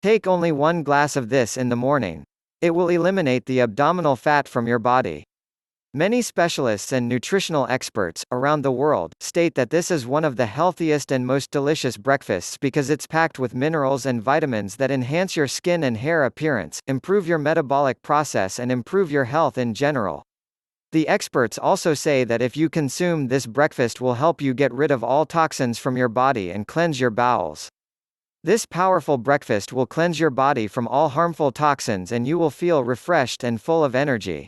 Take only 1 glass of this in the morning. It will eliminate the abdominal fat from your body. Many specialists and nutritional experts, around the world, state that this is one of the healthiest and most delicious breakfasts because it's packed with minerals and vitamins that enhance your skin and hair appearance, improve your metabolic process and improve your health in general. The experts also say that if you consume this breakfast will help you get rid of all toxins from your body and cleanse your bowels. This powerful breakfast will cleanse your body from all harmful toxins and you will feel refreshed and full of energy.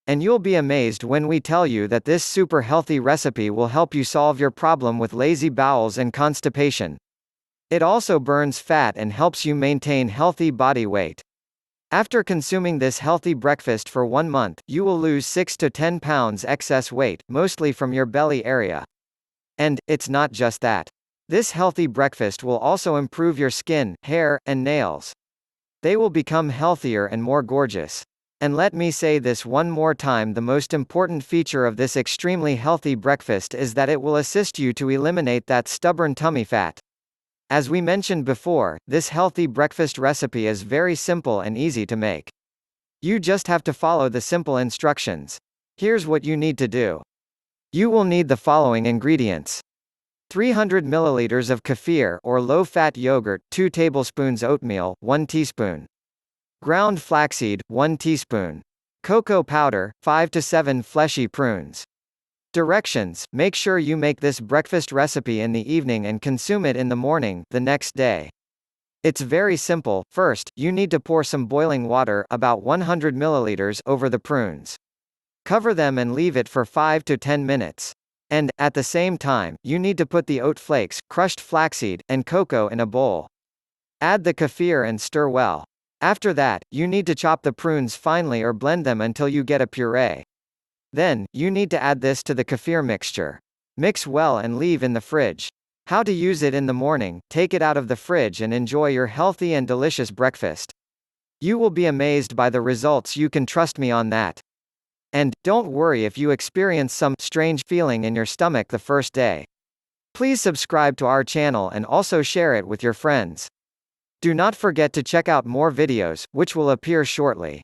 And you'll be amazed when we tell you that this super healthy recipe will help you solve your problem with lazy bowels and constipation. It also burns fat and helps you maintain healthy body weight. After consuming this healthy breakfast for 1 month, you will lose 6 to 10 pounds excess weight, mostly from your belly area. And it's not just that. This healthy breakfast will also improve your skin, hair, and nails. They will become healthier and more gorgeous. And let me say this one more time, the most important feature of this extremely healthy breakfast is that it will assist you to eliminate that stubborn tummy fat. As we mentioned before, this healthy breakfast recipe is very simple and easy to make. You just have to follow the simple instructions. Here's what you need to do. You will need the following ingredients. 300 milliliters of kefir or low-fat yogurt, 2 tablespoons oatmeal, 1 teaspoon. Ground flaxseed, 1 teaspoon. Cocoa powder, 5 to 7 fleshy prunes. Directions: make sure you make this breakfast recipe in the evening and consume it in the morning, the next day. It's very simple. First, you need to pour some boiling water, about 100 milliliters, over the prunes. Cover them and leave it for 5 to 10 minutes. And, at the same time, you need to put the oat flakes, crushed flaxseed, and cocoa in a bowl. Add the kefir and stir well. After that, you need to chop the prunes finely or blend them until you get a puree. Then, you need to add this to the kefir mixture. Mix well and leave in the fridge. How to use it in the morning: take it out of the fridge and enjoy your healthy and delicious breakfast. You will be amazed by the results, you can trust me on that. And, don't worry if you experience some strange feeling in your stomach the first day. Please subscribe to our channel and also share it with your friends. Do not forget to check out more videos, which will appear shortly.